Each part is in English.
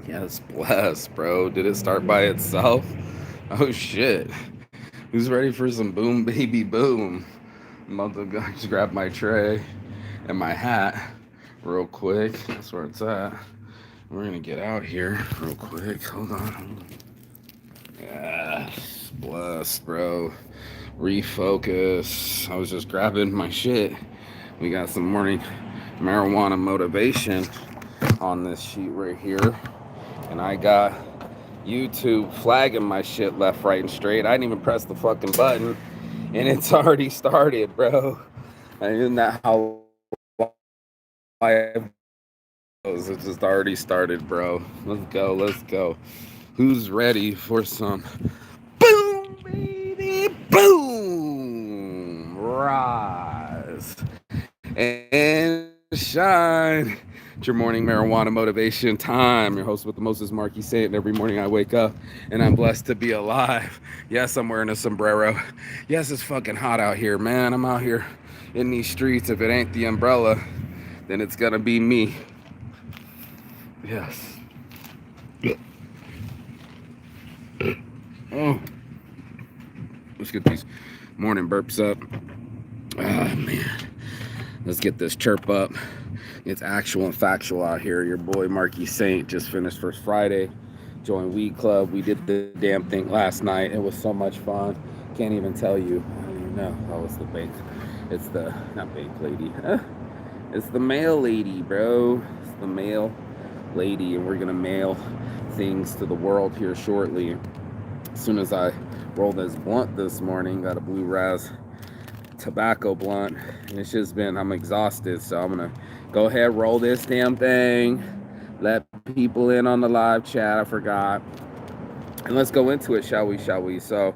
Yes, bless, bro. Did it start by itself? Oh shit. Who's ready for some boom baby boom? I'm about to go just grab my tray and my hat real quick. That's where it's at. We're gonna get out here real quick. Hold on, hold on. Yes, bless, bro. Refocus. I was just grabbing my shit. We got some morning marijuana motivation on this sheet right here. And I got YouTube flagging my shit left, right, and straight. I didn't even press the fucking button, and it's already started, bro. And isn't that how life goes? It just already started, bro. Let's go, let's go. Who's ready for some boom, baby, boom? Rise and shine. It's your morning marijuana motivation time. Your host with the most is Marky Saint. Every morning I wake up and I'm blessed to be alive. Yes, I'm wearing a sombrero. Yes, it's fucking hot out here, man. I'm out here in these streets. If it ain't the umbrella, then it's gonna be me. Yes. Oh, let's get these morning burps up. Ah, man. Let's get this chirp up. It's actual and factual out here. Your boy Marky Saint just finished First Friday. Joined Weed Club. We did the damn thing last night. It was so much fun. Can't even tell you. I don't even know. Oh, it's the bank. It's the, not bank lady. It's the mail lady, bro. It's the mail lady. And we're going to mail things to the world here shortly. As soon as I roll this blunt this morning, got a Blue Raz tobacco blunt, and it's just been, I'm exhausted, so I'm gonna go ahead, roll this damn thing, let people in on the live chat. I forgot, and let's go into it, shall we? So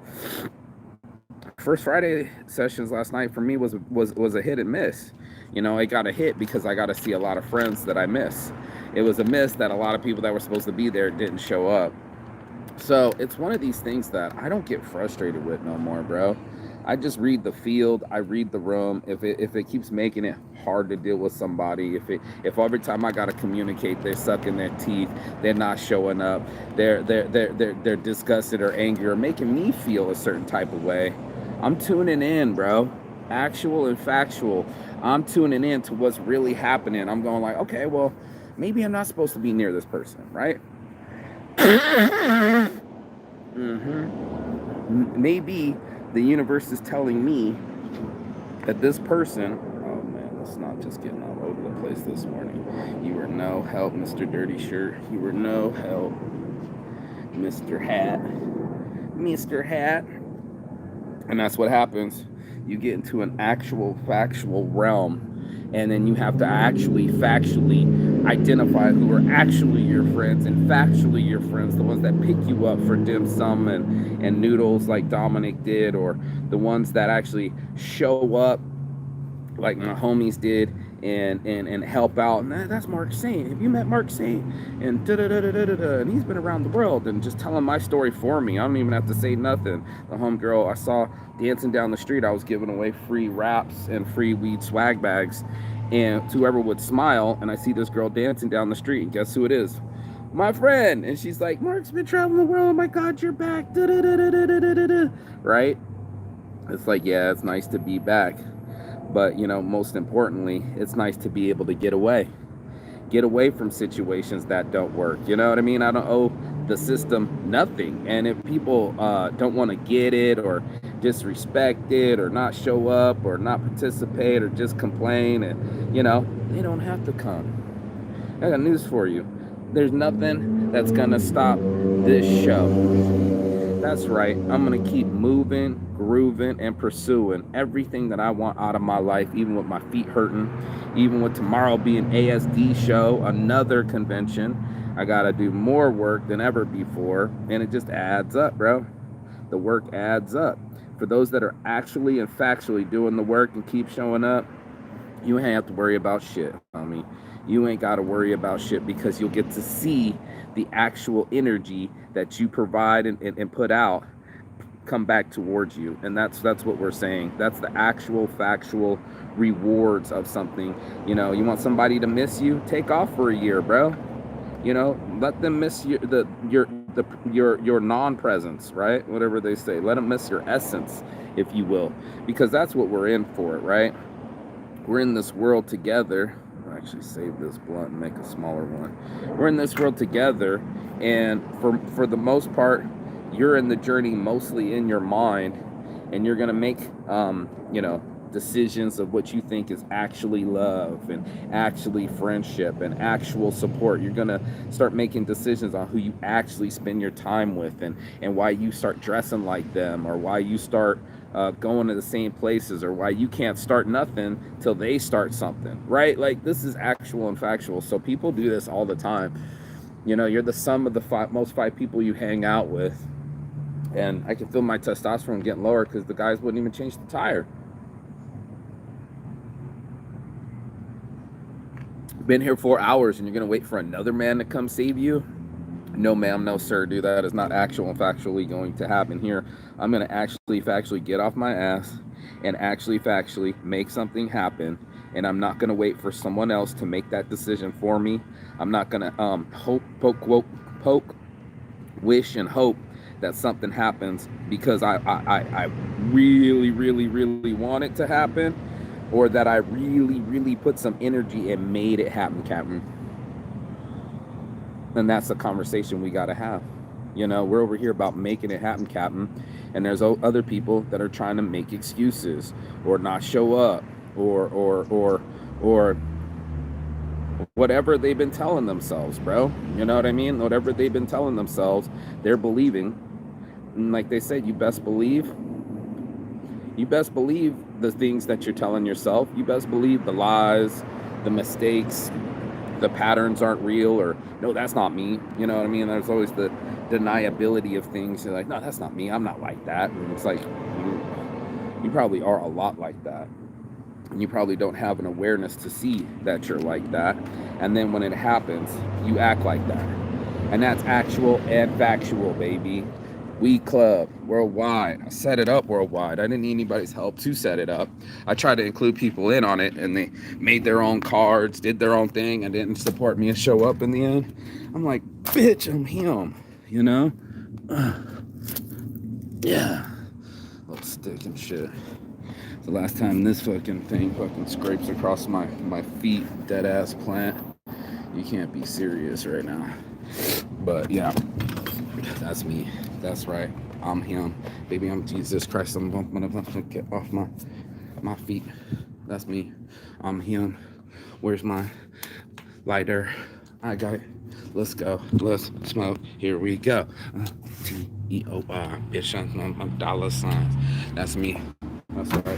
First Friday sessions last night for me was a hit and miss. You know, I got a hit because I got to see a lot of friends that I miss. It was a miss that a lot of people that were supposed to be there didn't show up. So it's one of these things that I don't get frustrated with no more, bro. I just read the field, I read the room. If it keeps making it hard to deal with somebody, if every time I gotta communicate, they're sucking their teeth, they're not showing up, they're disgusted or angry or making me feel a certain type of way, I'm tuning in, bro. Actual and factual. I'm tuning in to what's really happening. I'm going like, okay, well, maybe I'm not supposed to be near this person, right? Maybe the universe is telling me that this person, oh man, let's not just getting all over the place this morning. You were no help, Mr. Dirty Shirt. You were no help, Mr. Hat. Mr. Hat. And that's what happens. You get into an actual factual realm, and then you have to actually factually identify who are actually your friends and factually your friends, the ones that pick you up for dim sum and noodles like Dominic did, or the ones that actually show up like my homies did and help out. And that's Mark Saint. Have you met Mark Saint? And and he's been around the world and just telling my story for me. I don't even have to say nothing. The homegirl I saw dancing down the street, I was giving away free wraps and free weed swag bags, and whoever would smile, and I see this girl dancing down the street, and guess who it is? My friend. And she's like, Mark's been traveling the world, oh my god, you're back. Right? It's like, yeah, it's nice to be back. But, you know, most importantly, it's nice to be able to get away from situations that don't work. You know what I mean? I don't owe the system nothing. And if people don't want to get it or disrespect it or not show up or not participate or just complain, and, you know, they don't have to come. I got news for you. There's nothing that's going to stop this show. That's right. I'm going to keep moving, grooving, and pursuing everything that I want out of my life, even with my feet hurting, even with tomorrow being ASD show, another convention. I got to do more work than ever before, and it just adds up, bro. The work adds up. For those that are actually and factually doing the work and keep showing up, you ain't have to worry about shit, homie. You ain't got to worry about shit because you'll get to see the actual energy that you provide and put out come back towards you. And that's what we're saying. That's the actual factual rewards of something. You know, you want somebody to miss you? Take off for a year, bro. You know, let them miss your non-presence, right? Whatever they say, let them miss your essence, if you will, because that's what we're in for, right? We're in this world together. I'll actually save this blunt and make a smaller one. We're in this world together, and for the most part, you're in the journey mostly in your mind, and you're gonna make you know, decisions of what you think is actually love and actually friendship and actual support. You're gonna start making decisions on who you actually spend your time with, and why you start dressing like them, or why you start going to the same places, or why you can't start nothing till they start something, right? Like, this is actual and factual. So people do this all the time. You know, you're the sum of the most five people you hang out with, and I can feel my testosterone getting lower because the guys wouldn't even change the tire. Been here 4 hours and you're gonna wait for another man to come save you? No, ma'am, no, sir, dude. That is not actual and factually going to happen here. I'm going to actually factually get off my ass and actually factually make something happen. And I'm not going to wait for someone else to make that decision for me. I'm not going to poke, wish, and hope that something happens because I really, really, really want it to happen, or that I really, really put some energy and made it happen, Captain. And that's the conversation we got to have. You know, we're over here about making it happen, Captain. And there's other people that are trying to make excuses or not show up or whatever they've been telling themselves, bro. You know what I mean? Whatever they've been telling themselves, they're believing. And like they said, you best believe the things that you're telling yourself. You best believe the lies, the mistakes, the patterns aren't real, or no, that's not me. You know what I mean? There's always the deniability of things. You're like, no, that's not me. I'm not like that. And it's like, you probably are a lot like that. And you probably don't have an awareness to see that you're like that. And then when it happens, you act like that. And that's actual and factual, baby. We Club worldwide. I set it up worldwide. I didn't need anybody's help to set it up. I tried to include people in on it, and they made their own cards, did their own thing, and didn't support me and show up in the end. I'm like, bitch, I'm him, you know? Yeah. Little stick and shit. The last time this fucking thing fucking scrapes across my feet, dead ass plant. You can't be serious right now. But yeah, that's me. That's right. I'm him. Baby, I'm Jesus Christ. I'm gonna get off my feet. That's me. I'm him. Where's my lighter? I got it. Let's go. Let's smoke. Here we go. T-E-O-R. Bitch, I'm dollar signs. That's me. That's right.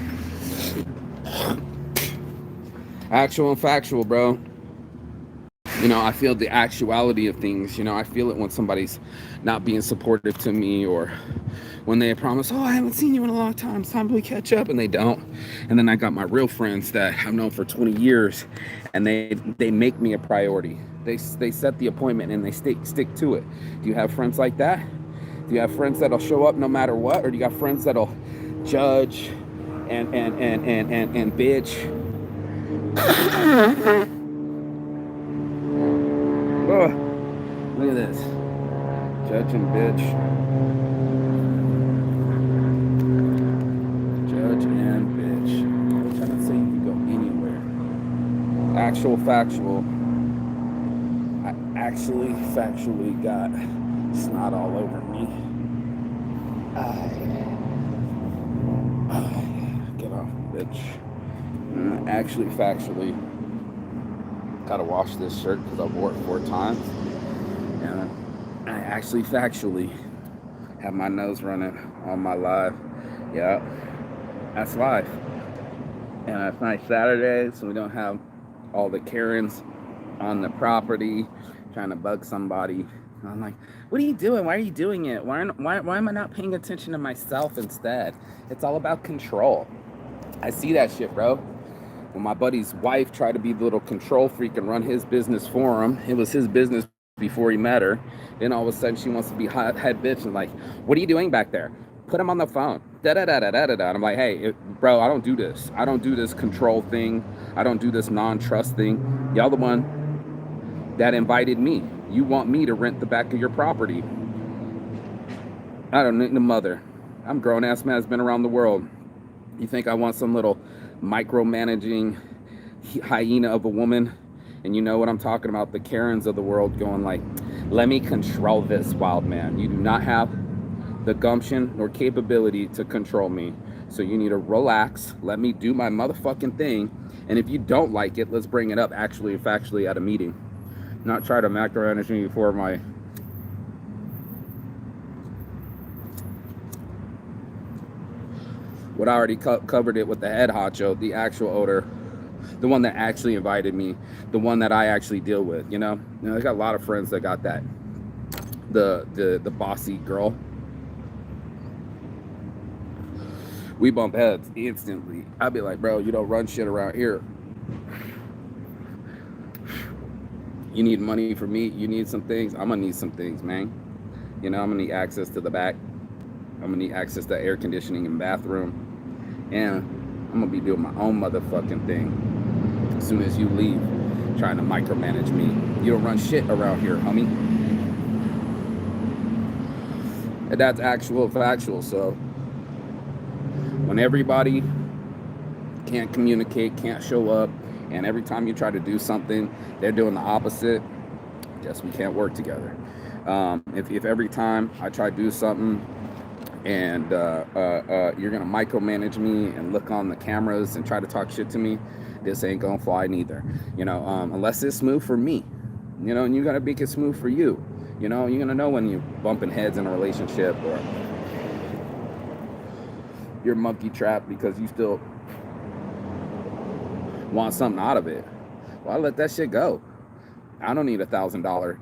Actual and factual, bro. You know, I feel the actuality of things. You know, I feel it when somebody's not being supportive to me, or when they promise, oh, I haven't seen you in a long time, it's time we catch up, and they don't. And then I got my real friends that I've known for 20 years, and they make me a priority. They set the appointment and they stick to it. Do you have friends like that? Do you have friends that'll show up no matter what, or do you got friends that'll judge and bitch? Oh, look at this. Judge and bitch. Judge and bitch. I'm trying to say you can go anywhere. Actual factual. I actually factually got snot all over me. Get off, bitch. Actually factually. Gotta wash this shirt because I wore it 4 times, and I actually factually have my nose running on my live. Yeah, that's life. And it's nice Saturday, so we don't have all the Karens on the property trying to bug somebody. And I'm like, what are you doing? Why are you doing it? Why am I not paying attention to myself instead? It's all about control. I see that shit, bro. When my buddy's wife tried to be the little control freak and run his business for him, it was his business before he met her. Then all of a sudden she wants to be head bitch and like, what are you doing back there? Put him on the phone. Da-da-da-da-da-da-da. I'm like, hey, bro, I don't do this. I don't do this control thing. I don't do this non-trust thing. Y'all the one that invited me. You want me to rent the back of your property. I don't need a mother. I'm a grown ass man that's been around the world. You think I want some little micromanaging hyena of a woman? And you know what I'm talking about, the Karens of the world going like, let me control this wild man. You do not have the gumption nor capability to control me. So you need to relax, let me do my motherfucking thing. And if you don't like it, let's bring it up actually and factually at a meeting. Not try to macromanage me before my... What I already covered it with the head honcho, the actual owner, the one that actually invited me, the one that I actually deal with, you know? I got a lot of friends that got that. The bossy girl. We bump heads instantly. I'd be like, bro, you don't run shit around here. You need money for me. You need some things. I'm gonna need some things, man. You know, I'm gonna need access to the back. I'm gonna need access to air conditioning and bathroom. And I'm gonna be doing my own motherfucking thing as soon as you leave, trying to micromanage me. You don't run shit around here, homie. And that's actual factual. So when everybody can't communicate, can't show up, and every time you try to do something, they're doing the opposite, guess we can't work together. If every time I try to do something and you're gonna micromanage me and look on the cameras and try to talk shit to me, this ain't gonna fly neither. You know, unless it's smooth for me, you know, and you gotta make it smooth for you. You know, you're gonna know when you're bumping heads in a relationship or you're monkey trapped because you still want something out of it. Well, I let that shit go. I don't need $1,000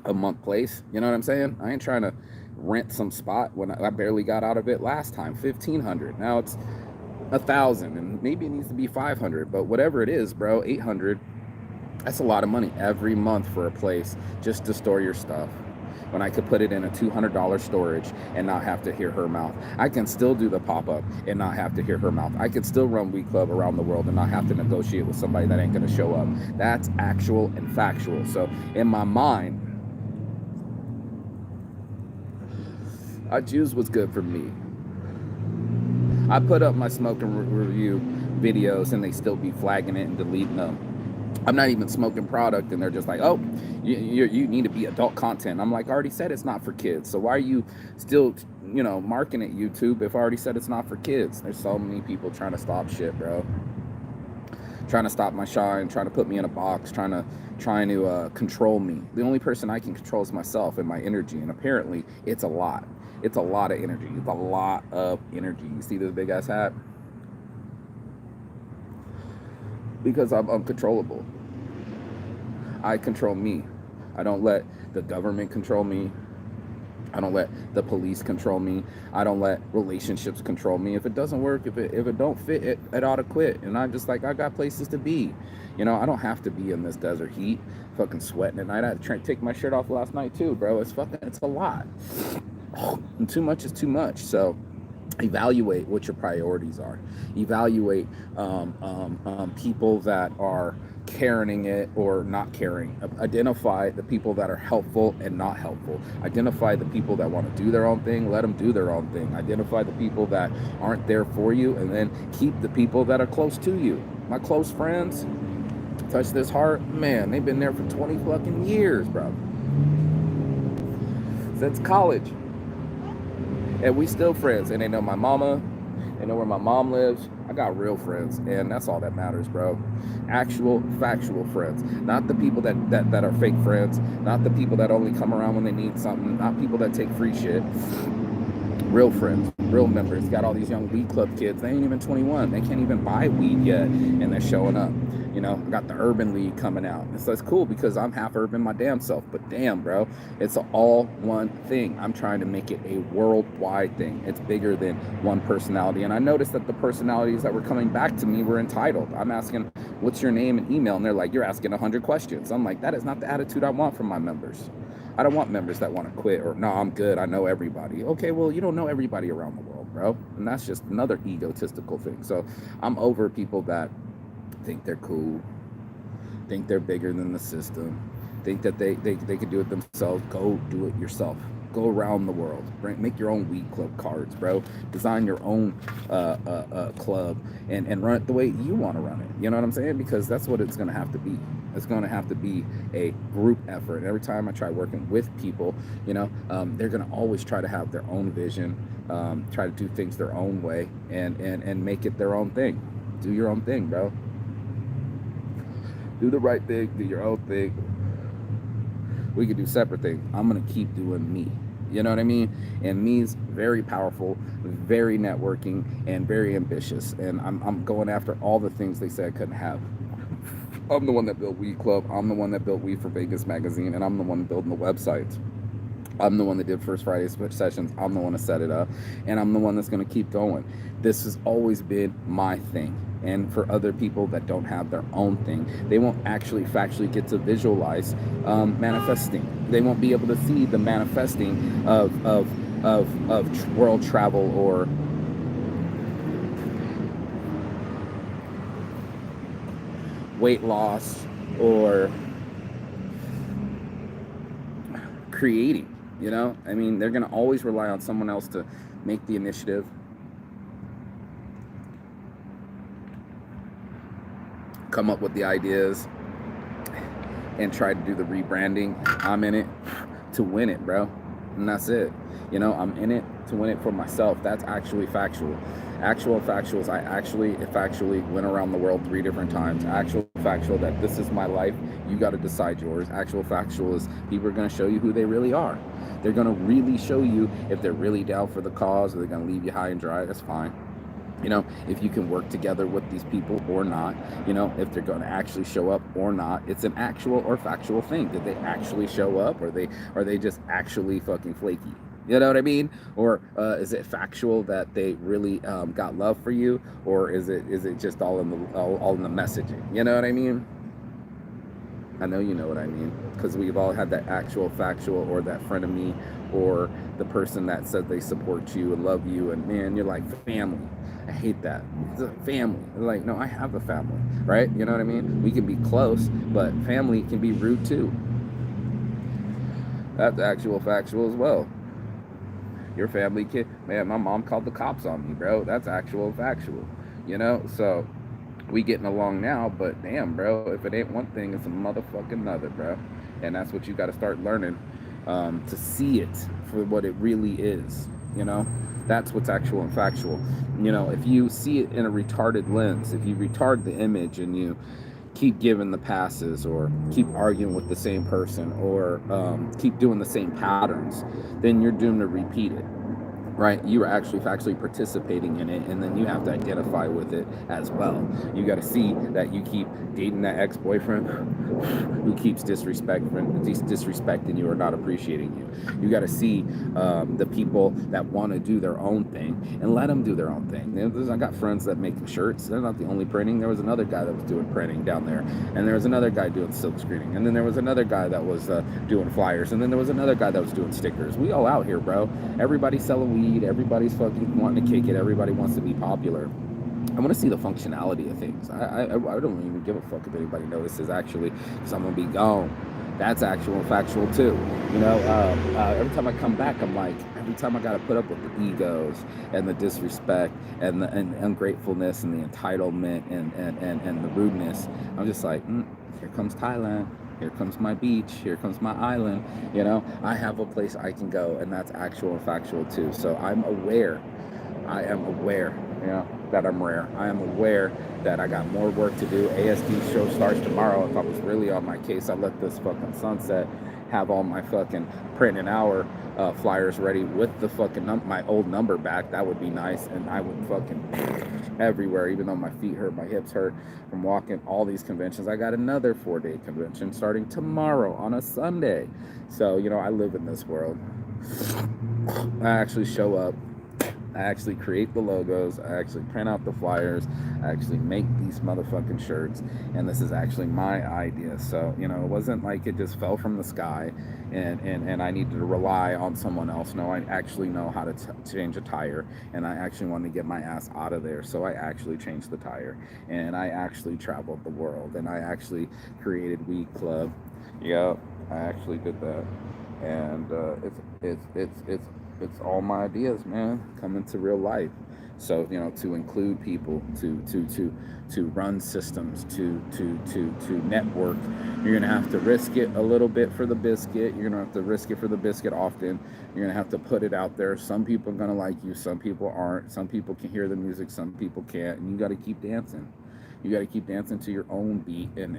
a month place. You know what I'm saying? I ain't trying to rent some spot when I barely got out of it last time. $1,500. Now it's $1,000, and maybe it needs to be $500. But whatever it is, bro, $800. That's a lot of money every month for a place just to store your stuff. When I could put it in a $200 storage and not have to hear her mouth. I can still do the pop-up and not have to hear her mouth. I can still run Weed Club around the world and not have to negotiate with somebody that ain't gonna show up. That's actual and factual. So in my mind, I choose what's good for me. I put up my smoke and review videos and they still be flagging it and deleting them. I'm not even smoking product and they're just like, oh, you need to be adult content. I'm like, I already said it's not for kids. So why are you still, you know, marking it YouTube if I already said it's not for kids? There's so many people trying to stop shit, bro. Trying to stop my shine, trying to put me in a box, trying to control me. The only person I can control is myself and my energy. And apparently it's a lot. It's a lot of energy. It's a lot of energy. You see this big ass hat? Because I'm uncontrollable. I control me. I don't let the government control me. I don't let the police control me. I don't let relationships control me. If it doesn't work, if it don't fit, it ought to quit. And I'm just like, I got places to be. You know, I don't have to be in this desert heat, fucking sweating at night. I had to try to take my shirt off last night too, bro. It's a lot. And too much is too much. So evaluate what your priorities are. Evaluate people that are carrying it or not caring. Identify the people that are helpful and not helpful. Identify the people that want to do their own thing, let them do their own thing. Identify the people that aren't there for you, and then keep the people that are close to you. My close friends, touch this heart, man, they've been there for 20 fucking years, bro. Since college. And we still friends, and they know my mama, they know where my mom lives. I got real friends, and that's all that matters, bro. Actual, factual friends. Not the people that are fake friends. Not the people that only come around when they need something. Not people that take free shit. Real friends, real members. Got all these young Weed Club kids. They ain't even 21. They can't even buy weed yet, and they're showing up. You know, I got the Urban League coming out. And so it's cool because I'm half urban my damn self. But damn, bro, it's all one thing. I'm trying to make it a worldwide thing. It's bigger than one personality. And I noticed that the personalities that were coming back to me were entitled. I'm asking, what's your name and email? And they're like, you're asking 100 questions. I'm like, that is not the attitude I want from my members. I don't want members that want to quit or, no, I'm good, I know everybody. Okay, well, you don't know everybody around the world, bro. And that's just another egotistical thing. So I'm over people that think they're cool, think they're bigger than the system, think that they could do it themselves, go do it yourself. Go around the world, make your own weed club cards, bro. Design your own club, and run it the way you want to run it. You know what I'm saying? Because that's what it's going to have to be. It's going to have to be a group effort. And every time I try working with people, they're going to always try to have their own vision, try to do things their own way, and make it their own thing. Do your own thing, bro. Do the right thing. Do your own thing. We could do separate things. I'm going to keep doing me. You know what I mean? And me's very powerful, very networking, and very ambitious. And I'm going after all the things they said I couldn't have. I'm the one that built Weed Club. I'm the one that built Weed for Vegas magazine, and I'm the one building the websites. I'm the one that did First Friday sessions. I'm the one that set it up, and I'm the one that's going to keep going. This has always been my thing. And for other people that don't have their own thing, they won't actually factually get to visualize manifesting. They won't be able to see the manifesting of world travel or weight loss or creating. I mean, they're going to always rely on someone else to make the initiative, come up with the ideas, and try to do the rebranding. I'm in it to win it, bro. And that's it. I'm in it to win it for myself. That's actually factual. Actual factuals, I actually factually went around the world 3 different times. Actual factual that this is my life. You got to decide yours. Actual factual is people are going to show you who they really are. They're going to really show you if they're really down for the cause, or they're going to leave you high and dry. That's fine. If you can work together with these people or not, if they're going to actually show up or not. It's an actual or factual thing. Did they actually show up, or are they just actually fucking flaky? You know what I mean? Or is it factual that they really got love for you, or is it just all in the messaging? You know what I mean? I know you know what I mean, because we've all had that actual factual, or that friend of me, or the person that said they support you and love you, and man, you're like family. I hate that. It's a family. Like, no, I have a family, right? You know what I mean? We can be close, but family can be rude too. That's actual factual as well. Your family kid, man, my mom called the cops on me, bro. That's actual factual. So we getting along now, but damn, bro, if it ain't one thing, it's a motherfucking another, bro. And that's what you got to start learning, to see it for what it really is. That's what's actual and factual. If you see it in a retarded lens, if you retard the image and you keep giving the passes, or keep arguing with the same person, or keep doing the same patterns, then you're doomed to repeat it. Right? You are actually factually participating in it, and then you have to identify with it as well. You got to see that you keep dating that ex-boyfriend who keeps disrespecting you or not appreciating you. You got to see the people that want to do their own thing, and let them do their own thing. I got friends that make shirts. They're not the only printing. There was another guy that was doing printing down there, and there was another guy doing silk screening, and then there was another guy that was doing flyers, and then there was another guy that was doing stickers. We all out here, bro. Everybody's selling weed. Everybody's fucking wanting to kick it. Everybody wants to be popular. I want to see the functionality of things. I don't even give a fuck if anybody notices, actually, because I'm going to be gone. That's actual and factual too. Every time I come back, I'm like, every time I got to put up with the egos and the disrespect and the ungratefulness and the entitlement and the rudeness, I'm just like, here comes Thailand. Here comes my beach. Here comes my island. I have a place I can go, and that's actual and factual too. So I'm aware. I am aware, that I'm rare. I am aware that I got more work to do. ASD show starts tomorrow. If I was really on my case, I'd let this fucking sunset, have all my fucking print an hour flyers ready with the fucking my old number back. That would be nice, and I would fucking everywhere, even though my feet hurt, my hips hurt from walking all these conventions. I got another 4-day convention starting tomorrow on a Sunday. So, I live in this world. I actually show up. I actually create the logos. I actually print out the flyers. I actually make these motherfucking shirts. And this is actually my idea. So, it wasn't like it just fell from the sky and I needed to rely on someone else. No, I actually know how to change a tire. And I actually wanted to get my ass out of there. So I actually changed the tire. And I actually traveled the world. And I actually created Weed Club. Yep. I actually did that, and it's all my ideas, man, coming to real life. So to include people, to run systems, to network, you're gonna have to risk it a little bit for the biscuit. You're gonna have to risk it for the biscuit often. You're gonna have to put it out there. Some people are gonna like you, some people aren't. Some people can hear the music, some people can't, and you got to keep dancing. You got to keep dancing to your own beat, and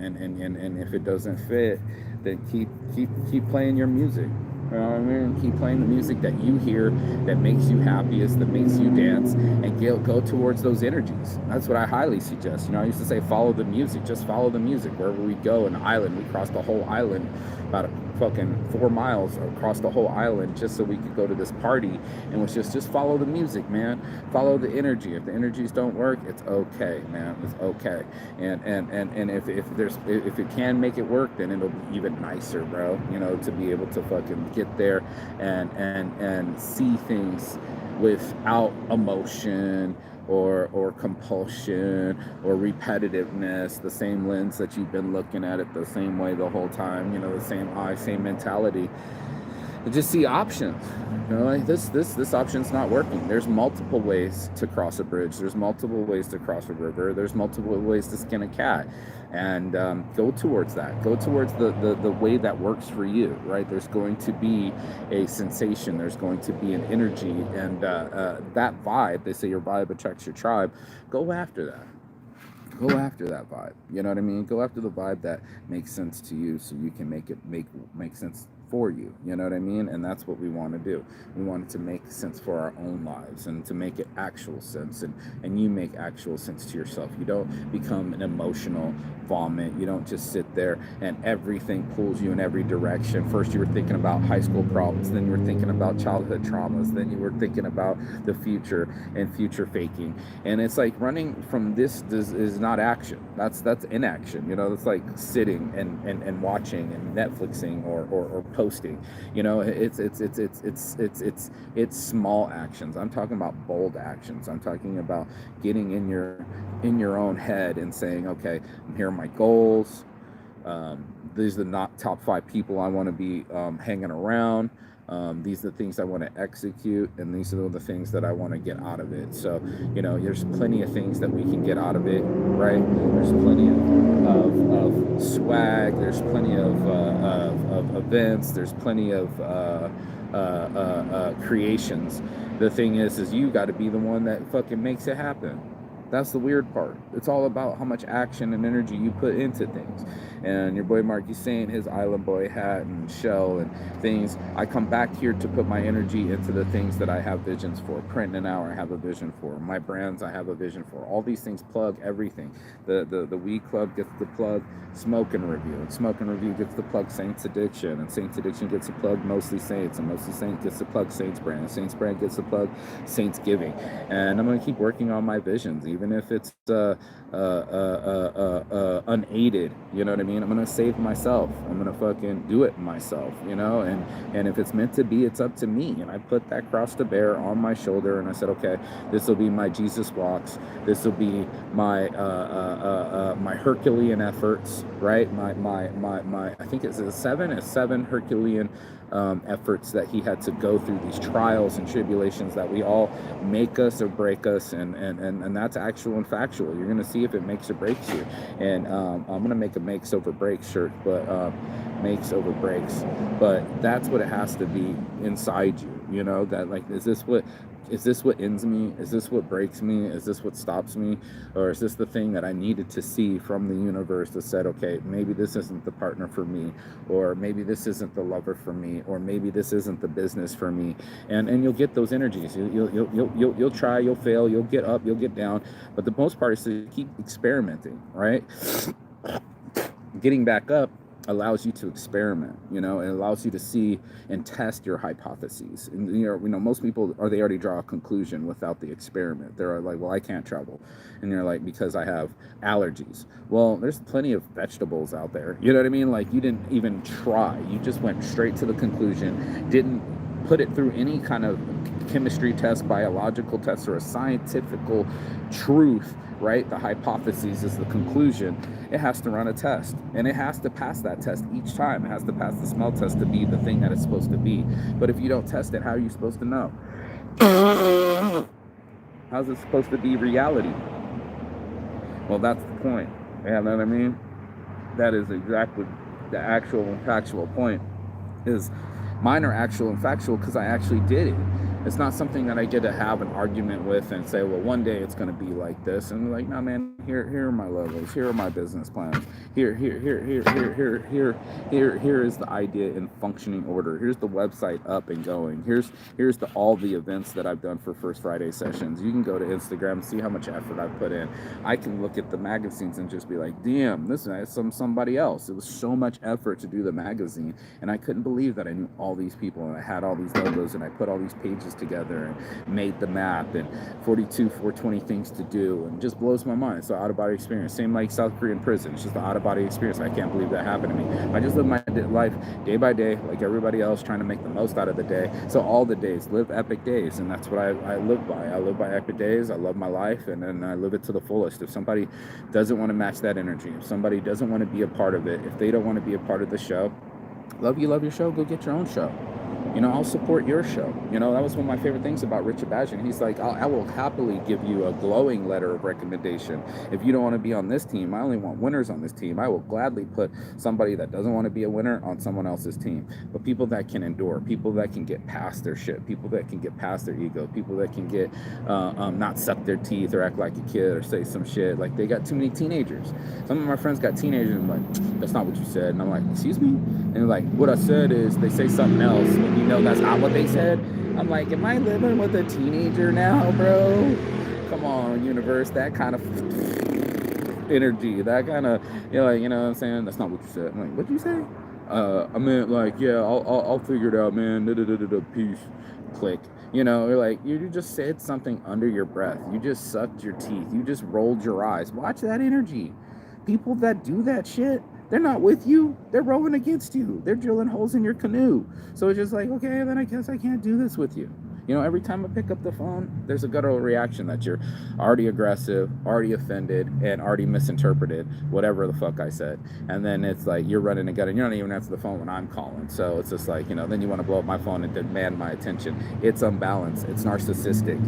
if it doesn't fit, then keep playing your music. You know what I mean? Keep playing the music that you hear, that makes you happiest, that makes you dance, and go towards those energies. That's what I highly suggest. I used to say follow the music, just follow the music. Wherever we go, an island, we crossed the whole island, about a fucking 4 miles across the whole island, just so we could go to this party, and was just follow the music, man. Follow the energy. If the energies don't work, it's okay, man. It's okay. And if it can make it work, then it'll be even nicer, bro. To be able to fucking get there and see things without emotion or compulsion or repetitiveness, the same lens that you've been looking at it the same way the whole time, the same eye, same mentality. And just see options. Like this option's not working. There's multiple ways to cross a bridge. There's multiple ways to cross a river. There's multiple ways to skin a cat. And go towards that. Go towards the way that works for you, right? There's going to be a sensation. There's going to be an energy. And that vibe, they say your vibe attracts your tribe. Go after that. Go after that vibe. You know what I mean? Go after the vibe that makes sense to you, so you can make it make sense for you. You know what I mean? And that's what we want to do. We want it to make sense for our own lives, and to make it actual sense, and you make actual sense to yourself. You don't become an emotional vomit. You don't just sit there and everything pulls you in every direction. First you were thinking about high school problems, then you were thinking about childhood traumas, then you were thinking about the future and future faking. And it's like running from this is not action. That's inaction. It's like sitting and watching and Netflixing or posting. It's small actions. I'm talking about bold actions. I'm talking about getting in your own head and saying, okay, here are my goals. These are the top 5 people I want to be hanging around. These are the things I want to execute, and these are the things that I want to get out of it. So, there's plenty of things that we can get out of it, right? There's plenty of swag. There's plenty of events. There's plenty of creations. The thing is you got to be the one that fucking makes it happen. That's the weird part. It's all about how much action and energy you put into things. And your boy Mark, he's saying his Island Boy hat and shell and things. I come back here to put my energy into the things that I have visions for. Print an hour, I have a vision for. My brands, I have a vision for. All these things plug everything. The Weed Club gets the plug Smoke and Review. And Smoke and Review gets the plug Saints Addiction. And Saints Addiction gets the plug Mostly Saints. And Mostly Saints gets the plug Saints Brand. And Saints Brand gets the plug Saints Giving. And I'm going to keep working on my visions, even if it's unaided. You know what I mean? I'm going to save myself. I'm going to fucking do it myself, and if it's meant to be, it's up to me. And I put that cross to bear on my shoulder, and I said, okay, this will be my Jesus walks. This will be my my Herculean efforts, right? My I think it's seven Herculean efforts that he had to go through, these trials and tribulations that we all make us or break us, and that's actual and factual. You're gonna see if it makes or breaks you. And I'm gonna make a makes over breaks shirt, but makes over breaks, but that's what it has to be inside you. That, like, is this what ends me? Is this what breaks me? Is this what stops me? Or is this the thing that I needed to see from the universe that said, okay, maybe this isn't the partner for me, or maybe this isn't the lover for me, or maybe this isn't the business for me? And you'll get those energies. You'll try, you'll fail, you'll get up, you'll get down, but the most part is to keep experimenting, right? Getting back up allows you to experiment. It allows you to see and test your hypotheses. And most people they already draw a conclusion without the experiment. They're like, well, I can't travel, and you're like, because I have allergies. Well, there's plenty of vegetables out there. You know what I mean? Like, you didn't even try. You just went straight to the conclusion, didn't put it through any kind of chemistry test, biological test, or a scientific truth, right? The hypothesis is the conclusion. It has to run a test, and it has to pass that test each time. It has to pass the smell test to be the thing that it's supposed to be. But if you don't test it, how are you supposed to know? How's it supposed to be reality? Well, that's the point. You know what I mean? That is exactly the actual and factual point. Is mine are actual and factual because I actually did it. It's not something that I get to have an argument with and say, well, one day it's going to be like this. And like, no, man, here are my logos. Here are my business plans. Here is the idea in functioning order. Here's the website up and going. Here's all the events that I've done for First Friday sessions. You can go to Instagram and see how much effort I've put in. I can look at the magazines and just be like, damn, this is somebody else. It was so much effort to do the magazine. And I couldn't believe that I knew all these people and I had all these logos and I put all these pages together and made the map and 420 things to do, and just blows my mind. It's an out-of-body experience. Same like South Korean prison. It's just an out-of-body experience. I can't believe that happened to me. I just live my life day by day like everybody else, trying to make the most out of the day. So all the days, live epic days, and that's what I live by. I live by epic days. I love my life, and then I live it to the fullest. If somebody doesn't want to match that energy, if somebody doesn't want to be a part of it, if they don't want to be a part of the show, love your show, go get your own show. You know, I'll support your show. You know, that was one of my favorite things about Richard Badgen. He's like, I will happily give you a glowing letter of recommendation. If you don't want to be on this team, I only want winners on this team. I will gladly put somebody that doesn't want to be a winner on someone else's team. But people that can endure, people that can get past their shit, people that can get past their ego, people that can get, not suck their teeth or act like a kid or say some shit. Like, they got too many teenagers. Some of my friends got teenagers and I'm like, that's not what you said. And I'm like, excuse me? And like, what I said is they say something else. And you know that's not what they said. I'm like, am I living with a teenager now, bro? Come on, universe. That kind of energy, that kind of, you know what I'm saying? That's not what you said. I'm like, what'd you say? I meant like, yeah, I'll figure it out, man. Peace. Click. You know, like, you just said something under your breath. You just sucked your teeth. You just rolled your eyes. Watch that energy. People that do that shit, they're not with you. They're rowing against you. They're drilling holes in your canoe. So it's just like, okay, then I guess I can't do this with you. You know, every time I pick up the phone, there's a guttural reaction that you're already aggressive, already offended, and already misinterpreted whatever the fuck I said. And then it's like you're running a gut and you don't even answer the phone when I'm calling. So it's just like, you know, then you want to blow up my phone and demand my attention. It's unbalanced. It's narcissistic.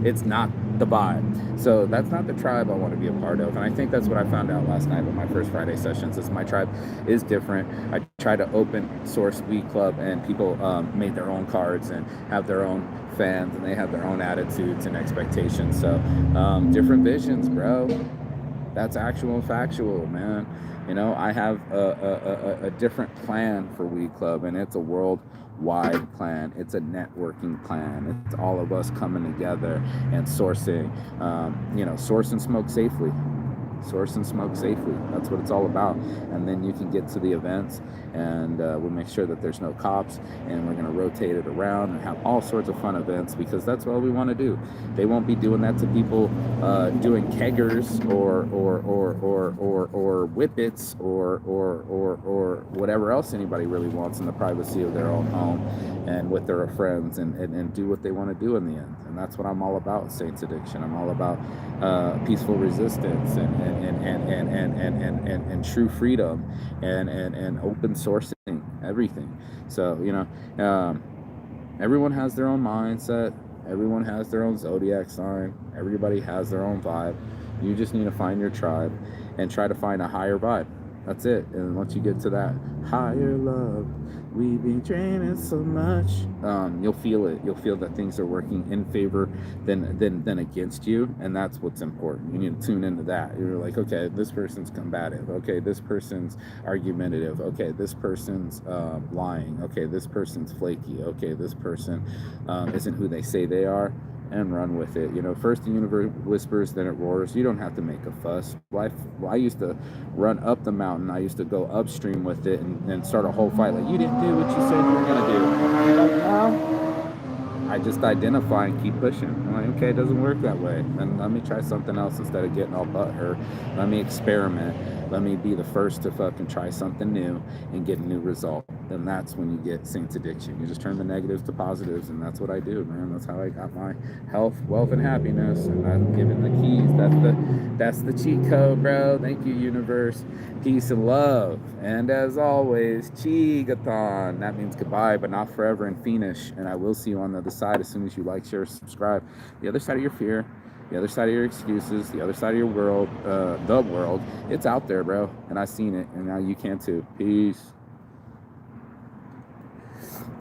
It's not the vibe. So that's not the tribe I want to be a part of. And I think that's what I found out last night with my First Friday sessions. Is my tribe is different. I tried to open source Weed Club, and people made their own cards and have their own fans, and they have their own attitudes and expectations. So different visions, bro. That's actual and factual, man. You know, I have a different plan for Weed Club, and it's a worldwide plan. It's a networking plan. It's all of us coming together and sourcing, source and smoke safely. Source and smoke safely. That's what it's all about. And then you can get to the events, and we'll make sure that there's no cops, and we're going to rotate it around and have all sorts of fun events, because that's what we want to do. They won't be doing that to people doing keggers or whippets or whatever else anybody really wants in the privacy of their own home and with their friends, and do what they want to do in the end. And that's what I'm all about, Saints Addiction. I'm all about peaceful resistance and true freedom and open sourcing everything. So, you know, everyone has their own mindset. Everyone has their own zodiac sign. Everybody has their own vibe. You just need to find your tribe and try to find a higher vibe. That's it. And once you get to that higher love, we've been training so much, you'll feel it. You'll feel that things are working in favor than against you, and that's what's important. You need to tune into that. You're like, okay, this person's combative. Okay, this person's argumentative. Okay, this person's lying. Okay, this person's flaky. Okay, this person isn't who they say they are. And run with it. You know, first the universe whispers, then it roars. You don't have to make a fuss. I used to run up the mountain. I used to go upstream with it and start a whole fight. Like, you didn't do what you said you were going to do. Like, now, I just identify and keep pushing. I'm like, okay, it doesn't work that way. Then let me try something else instead of getting all butthurt. Let me experiment. Let me be the first to fucking try something new and get a new result. And that's when you get Saints Addiction. You just turn the negatives to positives, and that's what I do, man. That's how I got my health, wealth, and happiness. And I'm giving the keys. That's the cheat code, bro. Thank you, universe. Peace and love. And as always, Chigathon. That means goodbye, but not forever and Phoenix. And I will see you on the other side as soon as you like, share, subscribe. The other side of your fear, the other side of your excuses, the other side of your world, the world, it's out there, bro. And I've seen it, and now you can too. Peace.